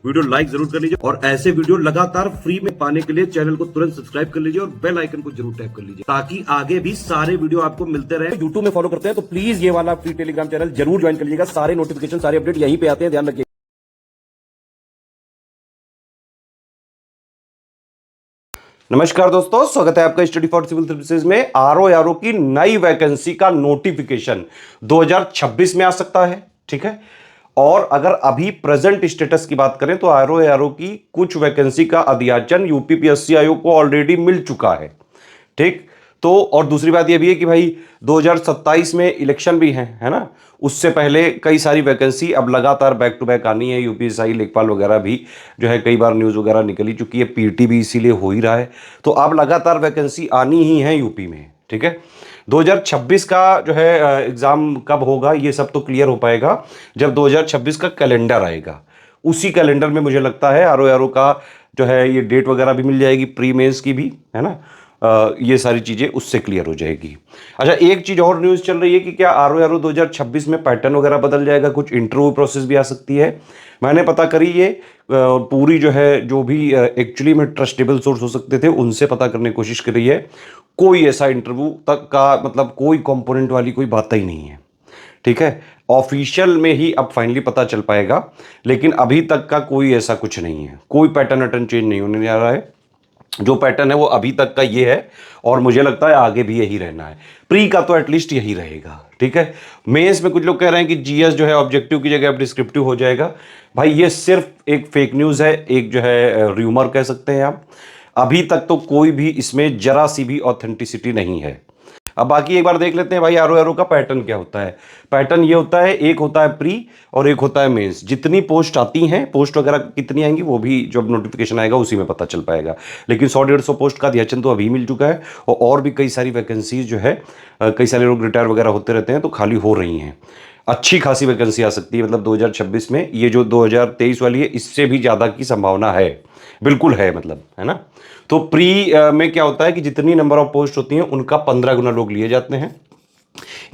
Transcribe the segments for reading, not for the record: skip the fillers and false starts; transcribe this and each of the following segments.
Video like जरूर कर लीजिए और ऐसे वीडियो लगातार फ्री में पाने के लिए चैनल को तुरंत सब्सक्राइब कर लीजिए और बेल आइकन को जरूर टैप कर लीजिए ताकि आगे भी सारे वीडियो आपको मिलते रहे। यूट्यूब में फॉलो करते हैं तो प्लीज ये वाला फ्री टेलीग्राम चैनल जरूर ज्वाइन कर लीजिएगा। सारे नोटिफिकेशन सारे अपडेट यहीं पे आते हैं, ध्यान रखिए। नमस्कार दोस्तों, स्वागत है आपका स्टडी फॉर सिविल सर्विसेज में। आरओ की नई वैकेंसी का नोटिफिकेशन 2026 में आ सकता है, ठीक है। और अगर अभी प्रेजेंट स्टेटस की बात करें तो आरओ की कुछ वैकेंसी का अध्याचन यूपीपीएससी आयोग को ऑलरेडी मिल चुका है, ठीक। तो और दूसरी बात यह भी है कि भाई 2027 में इलेक्शन भी है ना। उससे पहले कई सारी वैकेंसी अब लगातार बैक टू बैक आनी है। यूपीएससी लेखपाल वगैरह भी जो है कई बार न्यूज़ वगैरह निकली चुकी है, पीटी भी इसीलिए हो ही रहा है। तो अब लगातार वैकेंसी आनी ही है यूपी में, ठीक है। 2026 का जो है एग्ज़ाम कब होगा ये सब तो क्लियर हो पाएगा जब 2026 का कैलेंडर आएगा। उसी कैलेंडर में मुझे लगता है आरओ का जो है ये डेट वगैरह भी मिल जाएगी, प्री मेंस की भी, है ना। ये सारी चीज़ें उससे क्लियर हो जाएगी। अच्छा, एक चीज़ और न्यूज़ चल रही है कि क्या आरओ 2026 में पैटर्न वगैरह बदल जाएगा, कुछ इंटरव्यू प्रोसेस भी आ सकती है। मैंने पता करी ये पूरी जो है जो भी एक्चुअली में ट्रस्टेबल सोर्स हो सकते थे उनसे पता करने की कोशिश कर रही है। कोई ऐसा इंटरव्यू तक का मतलब कोई कंपोनेंट वाली कोई बात ही नहीं है, ठीक है। ऑफिशियल में ही अब फाइनली पता चल पाएगा, लेकिन अभी तक का कोई ऐसा कुछ नहीं है, कोई पैटर्न वैटर्न चेंज नहीं होने जा रहा है। जो पैटर्न है वो अभी तक का ये है और मुझे लगता है आगे भी यही रहना है। प्री का तो एटलीस्ट यही रहेगा, ठीक है। मेंस में कुछ लोग कह रहे हैं कि जीएस जो है ऑब्जेक्टिव की जगह अब डिस्क्रिप्टिव हो जाएगा। भाई ये सिर्फ एक फेक न्यूज़ है, एक जो है र्यूमर कह सकते हैं आप। अभी तक तो कोई भी इसमें जरा सी भी ऑथेंटिसिटी नहीं है। अब बाकी एक बार देख लेते हैं भाई आरओ का पैटर्न क्या होता है। पैटर्न ये होता है, एक होता है प्री और एक होता है मेंस। जितनी पोस्ट आती हैं, पोस्ट वगैरह कितनी आएंगी वो भी जब नोटिफिकेशन आएगा उसी में पता चल पाएगा। लेकिन 100-150 पोस्ट का अध्याचन तो अभी मिल चुका है और भी कई सारी वैकेंसीज जो है कई सारे लोग रिटायर वगैरह होते रहते हैं तो खाली हो रही हैं। अच्छी खासी वैकेंसी आ सकती है, मतलब 2026 में। ये जो 2023 वाली है इससे भी ज़्यादा की संभावना है, बिल्कुल है, मतलब, है ना। तो प्री में क्या होता है कि जितनी नंबर ऑफ पोस्ट होती हैं उनका 15 गुना लोग लिए जाते हैं।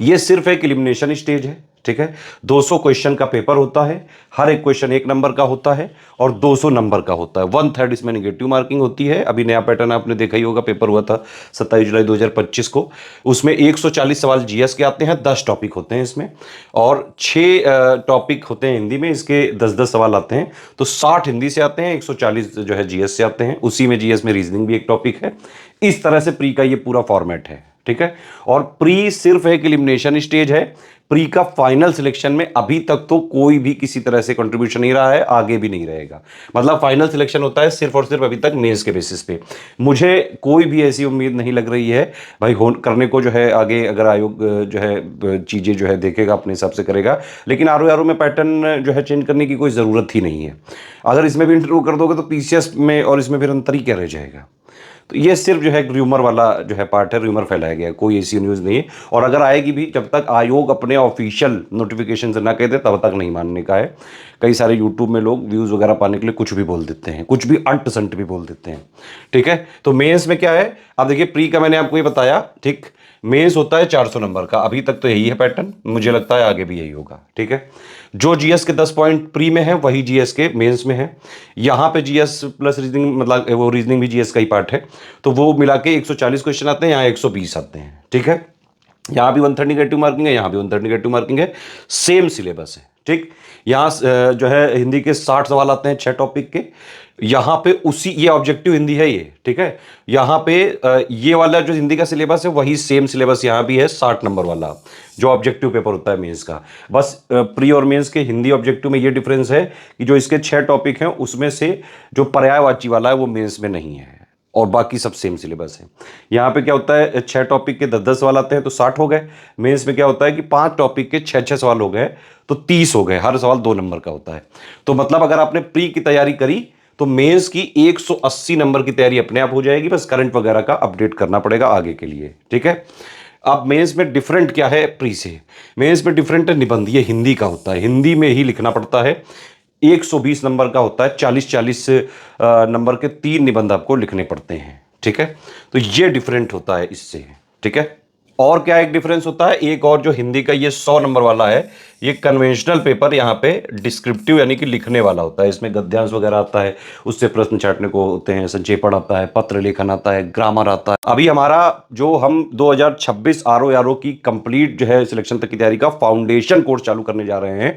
ये सिर्फ एक एलिमिनेशन स्टेज है, ठीक है। 200 क्वेश्चन का पेपर होता है, हर एक क्वेश्चन 1 नंबर का होता है और 200 नंबर का होता है। 1/3 इसमें नेगेटिव मार्किंग होती है। अभी नया पैटर्न आपने देखा ही होगा, पेपर हुआ था 27 जुलाई 2025 को। उसमें 140 सवाल जीएस के आते हैं, 10 टॉपिक होते हैं इसमें और 6 टॉपिक होते हैं हिंदी में, इसके 10-10 सवाल आते हैं। तो 60 हिंदी से आते हैं, 140 जो है जीएस से आते हैं। उसी में जीएस में रीजनिंग भी एक टॉपिक है। इस तरह से प्री का ये पूरा फॉर्मेट है, ठीक है। और प्री सिर्फ एक एलिमिनेशन स्टेज है। प्री का फाइनल सिलेक्शन में अभी तक तो कोई भी किसी तरह से कंट्रीब्यूशन नहीं रहा है, आगे भी नहीं रहेगा। मतलब फाइनल सिलेक्शन होता है सिर्फ और सिर्फ अभी तक मेंस के बेसिस पे। मुझे कोई भी ऐसी उम्मीद नहीं लग रही है भाई करने को जो है आगे, अगर आयोग जो है चीज़ें जो है देखेगा अपने हिसाब से करेगा। लेकिन आरओ में पैटर्न जो है चेंज करने की कोई ज़रूरत ही नहीं है। अगर इसमें भी इंटरव्यू कर दोगे तो पीसीएस में और इसमें फिर अंतर ही क्या रह जाएगा। तो ये सिर्फ जो है र्यूमर वाला जो है पार्ट है, र्यूमर फैलाया गया है, कोई ऐसी न्यूज़ नहीं है। और अगर आएगी भी, जब तक आयोग अपने ऑफिशियल नोटिफिकेशन से ना कहते तब तक नहीं मानने का है। कई सारे यूट्यूब में लोग व्यूज़ वगैरह पाने के लिए कुछ भी बोल देते हैं, कुछ भी अंट संट भी बोल देते हैं, ठीक है। तो मेंस में क्या है, अब देखिए प्री का मैंने आपको ये बताया, ठीक। मेंस होता है 400 नंबर का, अभी तक तो यही है पैटर्न, मुझे लगता है आगे भी यही होगा, ठीक है। जो जीएस के 10 पॉइंट प्री में है वही जीएस के मेंस में है। यहाँ पे जीएस प्लस रीजनिंग, मतलब वो रीजनिंग भी जीएस का ही पार्ट है। तो वो मिला के 140 क्वेश्चन आते हैं, यहाँ 120 आते हैं, ठीक है। यहाँ भी 130 नेगेटिव मार्किंग है, यहाँ भी 130 नेगेटिव मार्किंग है, सेम सिलेबस है, ठीक। यहाँ जो है हिंदी के 60 सवाल आते हैं 6 टॉपिक के। यहाँ पे उसी, ये ऑब्जेक्टिव हिंदी है ये, ठीक है। यहाँ पे ये वाला जो हिंदी का सिलेबस है वही सेम सिलेबस यहाँ भी है, 60 नंबर वाला जो ऑब्जेक्टिव पेपर होता है मेंस का। बस प्री और मेंस के हिंदी ऑब्जेक्टिव में ये डिफरेंस है कि जो इसके 6 टॉपिक हैं उसमें से जो पर्यायवाची वाला है वो मेंस में नहीं है और बाकी सब सेम सिलेबस है। यहाँ पे क्या होता है, 6 टॉपिक के 10-10 सवाल आते हैं तो 60 हो गए। मेंस में क्या होता है कि 5 टॉपिक के 6-6 सवाल हो गए तो 30 हो गए, हर सवाल 2 नंबर का होता है। तो मतलब अगर आपने प्री की तैयारी करी तो मेंस की 180 नंबर की तैयारी अपने आप हो जाएगी, बस करंट वगैरह का अपडेट करना पड़ेगा आगे के लिए, ठीक है। अब मेंस में डिफरेंट क्या है प्री से, मेंस में डिफरेंट है निबंध, ये हिंदी का होता है, हिंदी में ही लिखना पड़ता है। 120 नंबर का होता है, 40-40 नंबर के 3 निबंध आपको लिखने पड़ते हैं, ठीक है। तो ये डिफरेंट होता है इससे, ठीक है। और क्या एक डिफरेंस होता है, एक और जो हिंदी का ये 100 नंबर वाला है, ये कन्वेंशनल पेपर यहाँ पे डिस्क्रिप्टिव यानी कि लिखने वाला होता है। इसमें गद्यांश वगैरह आता है, उससे प्रश्न छाटने को होते हैं, संक्षेपण आता है, पत्र लेखन आता है, ग्रामर आता है। अभी हमारा जो हम 2026 आरओ की कंप्लीट जो है सिलेक्शन तक की तैयारी का फाउंडेशन कोर्स चालू करने जा रहे हैं,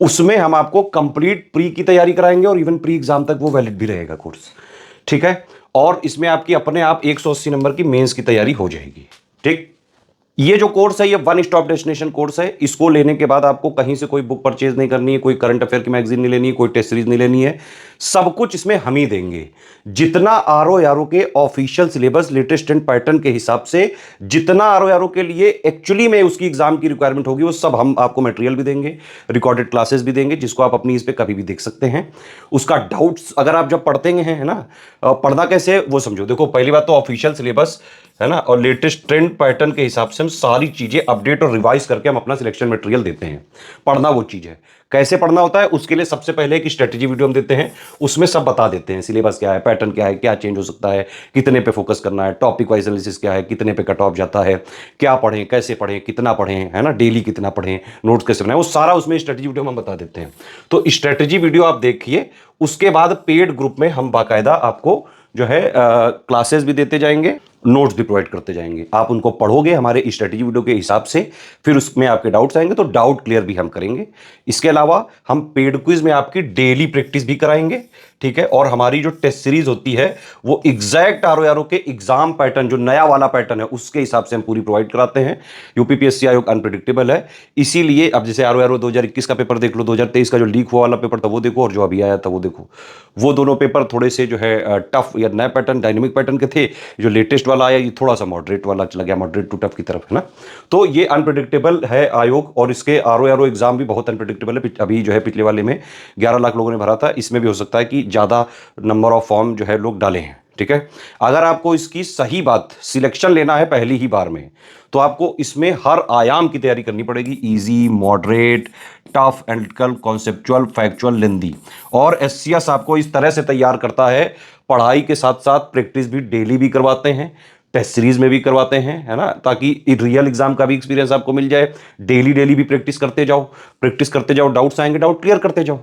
उसमें हम आपको कंप्लीट प्री की तैयारी कराएंगे और इवन प्री एग्जाम तक वो वैलिड भी रहेगा कोर्स, ठीक है। और इसमें आपकी अपने आप 180 नंबर की मेंस की तैयारी हो जाएगी, ठीक। ये जो कोर्स है ये वन स्टॉप डेस्टिनेशन कोर्स है। इसको लेने के बाद आपको कहीं से कोई बुक परचेज नहीं करनी है, कोई करंट अफेयर की मैगजीन नहीं लेनी है, कोई टेस्ट सीरीज नहीं लेनी है, सब कुछ इसमें हम ही देंगे। जितना आरओ के official syllabus latest and pattern के हिसाब से, जितना आरओ के लिए एक्चुअली में उसकी एग्जाम की रिक्वायरमेंट होगी, वो सब हम आपको मटेरियल भी देंगे, रिकॉर्डेड क्लासेस भी देंगे, जिसको आप अपनी इस पे कभी भी देख सकते हैं। उसका डाउट्स अगर आप जब पढ़ते हैं, है ना, पढ़ना कैसे वो समझो। देखो पहली बात तो ऑफिशियल सिलेबस है ना, और लेटेस्ट ट्रेंड पैटर्न के हिसाब से हम सारी चीजें अपडेट और रिवाइज करके हम अपना सिलेक्शन मटेरियल देते हैं। पढ़ना वो चीज है, कैसे पढ़ना होता है उसके लिए सबसे पहले एक स्ट्रेटेजी वीडियो हम देते हैं, उसमें सब बता देते हैं, सिलेबस क्या है, पैटर्न क्या है, क्या चेंज हो सकता है, कितने पे फोकस करना है, टॉपिक वाइज एनालिसिस क्या है, कितने पे कट ऑफ जाता है, क्या पढ़ें, कैसे पढ़ें, कितना पढ़ें, है ना, डेली कितना पढ़ें, नोट्स कैसे बनाएं, वो सारा उसमें स्ट्रेटेजी वीडियो में हम बता देते हैं। तो स्ट्रेटेजी वीडियो आप देखिए, उसके बाद पेड ग्रुप में हम बाकायदा आपको जो है क्लासेस भी देते जाएंगे, नोट्स भी प्रोवाइड करते जाएंगे। आप उनको पढ़ोगे हमारे स्ट्रेटेजी वीडियो के हिसाब से, फिर उसमें आपके डाउट्स आएंगे तो डाउट क्लियर भी हम करेंगे। इसके अलावा हम पेड क्विज में आपकी डेली प्रैक्टिस भी कराएंगे, ठीक है। और हमारी जो टेस्ट सीरीज होती है वो एग्जैक्ट आरओ के एग्जाम पैटर्न, जो नया वाला पैटर्न है उसके हिसाब से हम पूरी प्रोवाइड कराते हैं। यूपीपीएससी आयोग अनप्रेडिक्टेबल है, इसीलिए अब जैसे आरओ 2021 का पेपर देख लो, 2023 का जो लीक हुआ वाला पेपर था वो देखो, और जो अभी आया था वो देखो। वो दोनों पेपर थोड़े से जो है टफ या नए पैटर्न, डायनेमिक पैटर्न के थे। जो लेटेस्ट वाला आया ये थोड़ा सा मॉडरेट वाला चला गया, मॉडरेट टू टफ की तरफ, है ना। तो ये अनप्रेडिक्टेबल है आयोग, और इसके आरओ एग्जाम भी बहुत अनप्रेडिक्टेबल है। अभी जो है पिछले वाले में 11 लाख लोगों ने भरा था, इसमें भी हो सकता है कि ज्यादा नंबर ऑफ फॉर्म जो है लोग डाले हैं, ठीक है। अगर आपको इसकी सही बात सिलेक्शन लेना है पहली ही बार में, तो आपको इसमें हर आयाम की तैयारी करनी पड़ेगी, easy, moderate, tough, analytical, conceptual, factual, lengthy. और एससीएस आपको इस तरह से तैयार करता है, पढ़ाई के साथ साथ प्रैक्टिस भी डेली भी करवाते हैं, टेस्ट सीरीज में भी करवाते हैं, है ना, ताकि रियल एग्जाम का भी एक्सपीरियंस आपको मिल जाए। डेली डेली भी प्रैक्टिस करते जाओ, प्रैक्टिस करते जाओ, डाउट्स आएंगे डाउट क्लियर करते जाओ।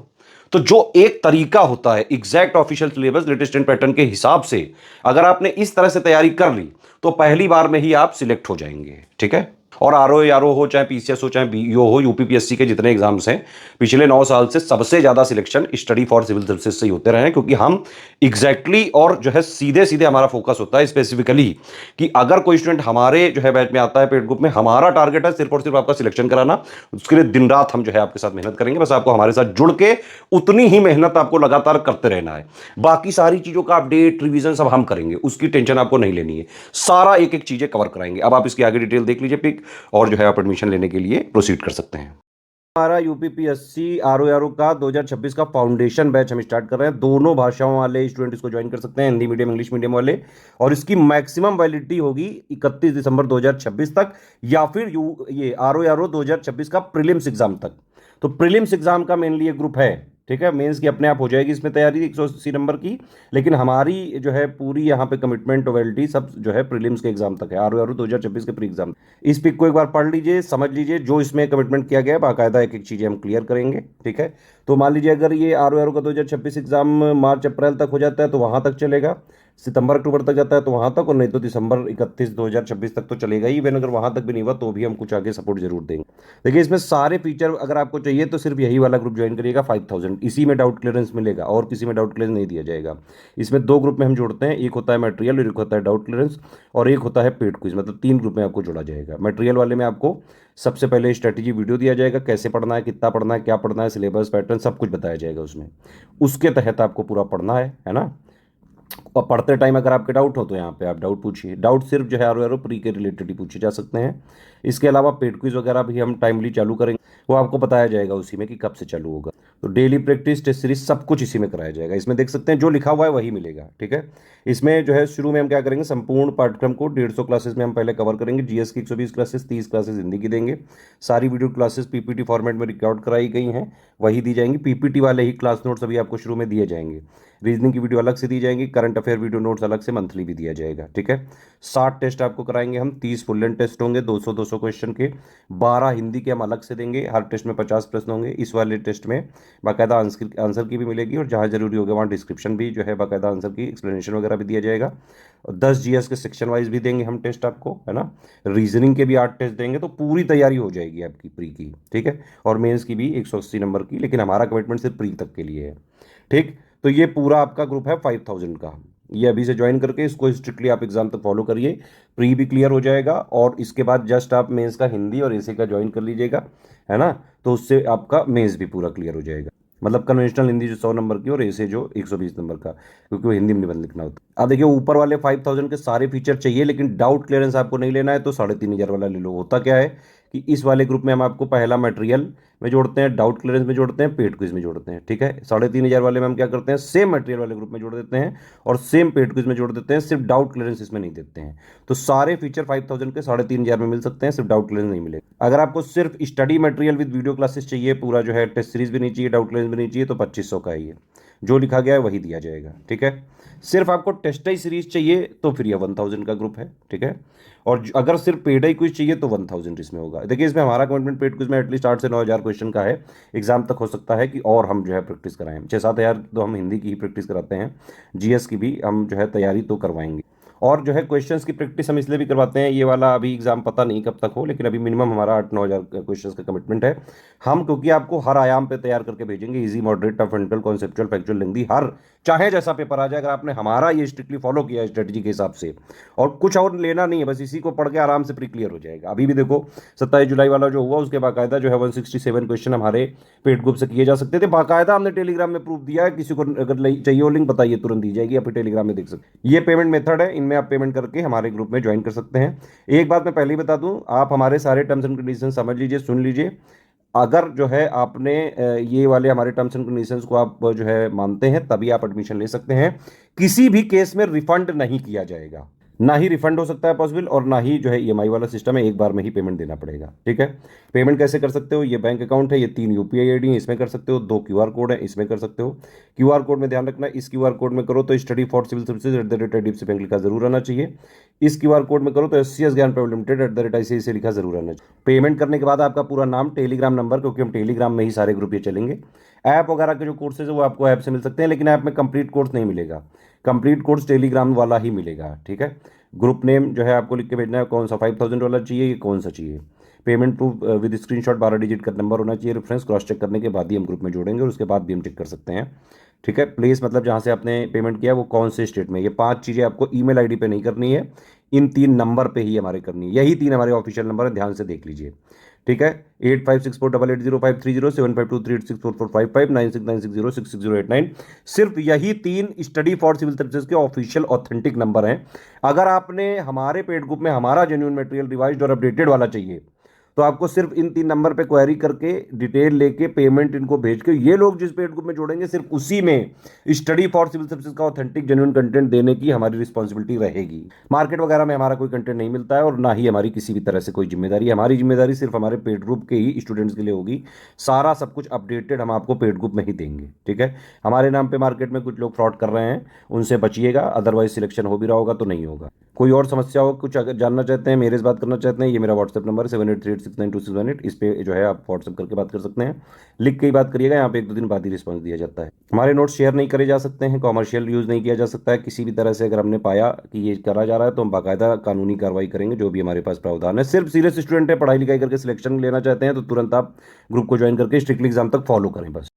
तो जो एक तरीका होता है exact official syllabus latest pattern के हिसाब से, अगर आपने इस तरह से तैयारी कर ली तो पहली बार में ही आप सिलेक्ट हो जाएंगे, ठीक है। और आरओ हो, चाहे पीसीएस हो, चाहे बीईओ हो, यूपीपीएससी के जितने एग्जाम्स हैं पिछले 9 साल से सबसे ज्यादा selection study for civil services से ही होते रहे हैं, क्योंकि हम एग्जैक्टली और जो है सीधे सीधे हमारा फोकस होता है स्पेसिफिकली कि अगर कोई स्टूडेंट हमारे जो है बैच में आता है पेड ग्रुप में, हमारा टारगेट है सिर्फ और सिर्फ आपका सिलेक्शन कराना। उसके लिए दिन रात हम जो है आपके साथ मेहनत करेंगे, बस आपको हमारे साथ जुड़ के उतनी ही मेहनत आपको लगातार करते रहना है। बाकी सारी चीजों का अपडेट, रिवीजन सब हम करेंगे, उसकी टेंशन आपको नहीं लेनी है, सारा एक एक चीजें कवर कराएंगे। अब आप इसकी आगे डिटेल देख लीजिए पिक, और जो है आप एडमिशन लेने के लिए प्रोसीड कर सकते हैं। हमारा यूपीपीएससी आरओ का 2026 का फाउंडेशन बैच हम स्टार्ट कर रहे हैं। दोनों भाषाओं वाले स्टूडेंट इसको ज्वाइन कर सकते हैं, हिंदी मीडियम, इंग्लिश मीडियम वाले। और इसकी मैक्सिमम वैलिडिटी होगी 31 दिसंबर 2026 तक, या फिर ये आरओ 2026 का प्रीलिम्स एग्जाम तक। तो प्रीलिम्स एग्जाम का मेनली ये ग्रुप है, ठीक है। मेंस की अपने आप हो जाएगी इसमें तैयारी 180 नंबर की, लेकिन हमारी जो है पूरी यहाँ पे कमिटमेंट वैलिडिटी सब जो है प्रीलिम्स के एग्जाम तक है, आरओ 2026 के प्री एग्जाम। इस पिक को एक बार पढ़ लीजिए, समझ लीजिए, जो इसमें कमिटमेंट किया गया है बाकायदा एक एक चीज़ें हम क्लियर करेंगे, ठीक है। तो मान लीजिए अगर ये आरओ का 2026 एग्जाम मार्च अप्रैल तक हो जाता है तो वहाँ तक चलेगा, सितंबर अक्टूबर तक जाता है तो वहाँ तक, और नहीं तो दिसंबर 31 2026 तक तो चलेगा ही। इवन अगर वहाँ तक भी नहीं हुआ तो भी हम कुछ आगे सपोर्ट जरूर देंगे। देखिए इसमें सारे फीचर अगर आपको चाहिए तो सिर्फ यही वाला ग्रुप ज्वाइन करिएगा, 5000 इसी में डाउट क्लियरेंस मिलेगा, और किसी में डाउट क्लियरेंस नहीं दिया जाएगा। इसमें 2 ग्रुप में हम जोड़ते हैं, एक होता है मटेरियल और एक होता है डाउट क्लियरेंस, और एक होता है पेड क्विज, मतलब 3 ग्रुप में आपको जोड़ा जाएगा। मटेरियल वाले में आपको सबसे पहले स्ट्रेटेजी वीडियो दिया जाएगा, कैसे पढ़ना है, कितना पढ़ना है, क्या पढ़ना है, सिलेबस, पैटर्न सब कुछ बताया जाएगा उसमें। उसके तहत आपको पूरा पढ़ना है ना। और पढ़ते टाइम अगर आपके डाउट हो तो यहाँ पे आप डाउट पूछिए, डाउट सिर्फ जो है आरओ प्री के रिलेटेड ही पूछे जा सकते हैं। इसके अलावा पेड क्विज वगैरह भी हम टाइमली चालू करेंगे, वो आपको बताया जाएगा उसी में कि कब से चालू होगा। तो डेली प्रैक्टिस, टेस्ट सीरीज सब कुछ इसी में कराया जाएगा। इसमें देख सकते हैं जो लिखा हुआ है वही मिलेगा, ठीक है। इसमें जो है शुरू में हम क्या करेंगे, संपूर्ण पाठ्यक्रम को 150 क्लासेस में हम पहले कवर करेंगे। जीएस की 120 क्लासेस, 30 क्लासेस हिंदी की देंगे। सारी वीडियो क्लासेस पीपीटी फॉर्मेट में रिकॉर्ड कराई गई हैं, वही दी जाएंगी। पीपीटी वाले ही क्लास नोट्स अभी आपको शुरू में दिए जाएंगे। रीजनिंग की वीडियो अलग से दी जाएंगी, करंट अफेयर वीडियो नोट्स अलग से मंथली भी दिया जाएगा, ठीक है। 60 टेस्ट आपको कराएंगे हम, 30 फुल लेंथ टेस्ट होंगे 200 क्वेश्चन के, 12 हिंदी के हम अलग से देंगे, हर टेस्ट में 50 प्रश्न होंगे। इस वाले टेस्ट में बाकायदा आंसर की भी मिलेगी, और जहाँ जरूरी होगा वहाँ डिस्क्रिप्शन भी जो है बाकायदा आंसर की एक्सप्लेनेशन वगैरह भी दिया जाएगा। 10 जीएस के सेक्शन वाइज भी देंगे हम टेस्ट आपको, है ना। रीजनिंग के भी 8 टेस्ट देंगे, तो पूरी तैयारी हो जाएगी आपकी प्री की, ठीक है। और मेंस की भी 180 नंबर की, लेकिन हमारा कमिटमेंट सिर्फ प्री तक के लिए है, ठीक। तो ये पूरा आपका ग्रुप है 5000 का, ये अभी से ज्वाइन करके इसको स्ट्रिक्टली आप एग्जाम तक फॉलो करिए, प्री भी क्लियर हो जाएगा, और इसके बाद जस्ट आप मेंस का हिंदी और एसे का ज्वाइन कर लीजिएगा, है ना। तो उससे आपका मेंस भी पूरा क्लियर हो जाएगा, मतलब कन्वेंशनल हिंदी जो 100 नंबर की और ऐसे जो 120 नंबर का, क्योंकि वो हिंदी में निबंध लिखना होता है। अब देखिए ऊपर वाले 5000 के सारे फीचर चाहिए, लेकिन डाउट क्लियरेंस आपको नहीं लेना है तो 3500 वाला ले लो। होता क्या है कि इस वाले ग्रुप में हम आपको पहला मटेरियल में जोड़ते हैं, डाउट क्लियरेंस में जोड़ते हैं, पेड क्विज में जोड़ते हैं, ठीक है। 3500 वाले में हम क्या करते हैं, सेम मटेरियल वाले ग्रुप में जोड़ देते हैं और सेम पेड क्विज में जोड़ देते हैं, सिर्फ डाउट क्लियरेंस इसमें नहीं देते हैं। तो सारे फीचर 5000 के 3500 में मिल सकते हैं, सिर्फ डाउट क्लियरेंस नहीं मिलेगा। अगर आपको सिर्फ study material with video classes चाहिए, पूरा जो है टेस्ट सीरीज भी नहीं चाहिए, डाउट क्लियरेंस भी नहीं चाहिए, तो 2500 का है ये, जो लिखा गया है वही दिया जाएगा, ठीक है। सिर्फ आपको टेस्ट ही सीरीज चाहिए तो फिर ये 1000 का ग्रुप है, ठीक है। और अगर सिर्फ पेड ही क्विज चाहिए तो 1000 इसमें होगा। देखिए इसमें हमारा कमिटमेंट पेड क्विज में एटलीस्ट 8 से 9000 क्वेश्चन का है, एग्जाम तक हो सकता है कि और हम जो है प्रैक्टिस कराएं। 6-7 हज़ार तो हम हिंदी की ही प्रैक्टिस कराते हैं, जीएस की भी हम जो है तैयारी तो करवाएंगे। और जो है क्वेश्चंस की प्रैक्टिस हम इसलिए भी करवाते हैं, ये वाला अभी एग्जाम पता नहीं कब तक हो, लेकिन अभी मिनिमम हमारा 8-9 हज़ार क्वेश्चंस का कमिटमेंट है हम, क्योंकि आपको हर आयाम पे तैयार करके भेजेंगे, इजी, मॉडरेट, टफ, फंडल, कॉन्सेप्चुअल, फैक्चुअल, लेंथी, हर चाहे जैसा पेपर आ जाए, अगर आपने हमारा ये स्ट्रिक्टली फॉलो किया स्ट्रेटजी के हिसाब से, और कुछ और लेना नहीं है, बस इसी को पढ़ के आराम से प्री क्लियर हो जाएगा। अभी भी देखो 27 जुलाई वाला जो हुआ उसके बाकायदा जो है 167 क्वेश्चन हमारे पेड ग्रुप से किए जा सकते थे, बाकायदा हमने टेलीग्राम में प्रूफ दिया है। किसी को अगर चाहिए हो लिंक बताइए, तुरंत दी जाएगी, आप टेलीग्राम में देख सकते। ये पेमेंट मेथड है, इनमें आप पेमेंट करके हमारे ग्रुप में ज्वाइन कर सकते हैं। एक बात मैं पहले ही बता दूं, आप हमारे सारे टर्म्स एंड कंडीशन समझ लीजिए, सुन लीजिए। अगर जो है आपने ये वाले हमारे टर्म्स एंड कंडीशंस को आप जो है मानते हैं, तभी आप एडमिशन ले सकते हैं। किसी भी केस में रिफंड नहीं किया जाएगा, ना ही रिफंड हो सकता है पॉसिबल, और ना ही जो है ईएमआई वाला सिस्टम है, एक बार में ही पेमेंट देना पड़ेगा, ठीक है। पेमेंट कैसे कर सकते हो, ये बैंक अकाउंट है, ये 3 यूपीआई आईडी है, इसमें कर सकते हो, 2 क्यूआर कोड है, इसमें कर सकते हो। क्यूआर कोड में ध्यान रखना, इस क्यूआर कोड में करो तो study for civil services bank लिखा जरूर आना चाहिए। इस क्यूआर कोड में करो तो एससीएस ज्ञान प्राइवेट लिमिटेड ICICI लिखा जरूर आना चाहिए। पेमेंट करने के बाद आपका पूरा नाम, टेलीग्राम नंबर, क्योंकि हम टेलीग्राम में ही सारे ग्रुप ये चलेंगे। ऐप वगैरह के जो कोर्सेज है वो आपको ऐप से मिल सकते हैं, लेकिन ऐप में कंप्लीट कोर्स नहीं मिलेगा, कंप्लीट कोर्स टेलीग्राम वाला ही मिलेगा, ठीक है। ग्रुप नेम जो है आपको लिख के भेजना है, कौन सा 5000 वाला चाहिए, ये कौन सा चाहिए। Payment proof with screenshot 12 digit का नंबर होना चाहिए, रेफरेंस क्रॉस चेक करने के बाद ही हम ग्रुप में जोड़ेंगे, और उसके बाद भी हम चेक कर सकते हैं, ठीक है। प्लेस मतलब जहाँ से आपने पेमेंट किया वो कौन से स्टेट में, ये 5 चीज़ें आपको ईमेल आईडी पे नहीं करनी है, इन 3 नंबर पे ही हमारे करनी है। यही 3 हमारे ऑफिशियल नंबर है, ध्यान से देख लीजिए, ठीक है। 8564880530, 7523864455, 9696066089। सिर्फ यही 3 स्टडी फॉर सिविल सर्विसेज के ऑफिशियल ऑथेंटिक नंबर हैं। अगर आपने हमारे पेड ग्रुप में हमारा जेन्युइन मटेरियल रिवाइज्ड और अपडेटेड वाला चाहिए, तो आपको सिर्फ इन 3 नंबर पे क्वेरी करके डिटेल लेके पेमेंट इनको भेज के, ये लोग जिस पेड ग्रुप में जोड़ेंगे सिर्फ उसी में स्टडी फॉर सिविल सर्विसेज का ऑथेंटिक जेन्युइन कंटेंट देने की हमारी रिस्पॉन्सिबिलिटी रहेगी। मार्केट वगैरह में हमारा कोई कंटेंट नहीं मिलता है, और ना ही हमारी किसी भी तरह से कोई जिम्मेदारी है। हमारी जिम्मेदारी सिर्फ हमारे पेड ग्रुप के ही स्टूडेंट्स के लिए होगी, सारा सब कुछ अपडेटेड हम आपको पेड ग्रुप में ही देंगे, ठीक है। हमारे नाम पे मार्केट में कुछ लोग फ्रॉड कर रहे हैं, उनसे बचिएगा, अदरवाइज सिलेक्शन हो भी रहा होगा तो नहीं होगा। कोई और समस्या हो, कुछ अगर जानना चाहते हैं, मेरे से बात करना चाहते हैं, ये मेरा व्हाट्सएप नंबर है 7838692618, इस पे जो है आप व्हाट्सएप करके बात कर सकते हैं। लिख के ही बात करिएगा, यहाँ पे 1-2 दिन बाद ही रिस्पॉन्स दिया जाता है। हमारे नोट्स शेयर नहीं करे जा सकते हैं, कॉमर्शियल यूज़ नहीं किया जा सकता है किसी भी तरह से। अगर हमने पाया कि ये करा जा रहा है तो हम बाकायदा कानूनी कार्रवाई करेंगे, जो भी हमारे पास प्रावधान है। सिर्फ सीरियस स्टूडेंट है, पढ़ाई लिखाई करके सिलेक्शन लेना चाहते हैं, तो तुरंत आप ग्रुप को ज्वाइन करके स्ट्रिक्टली एग्जाम तक फॉलो करें बस।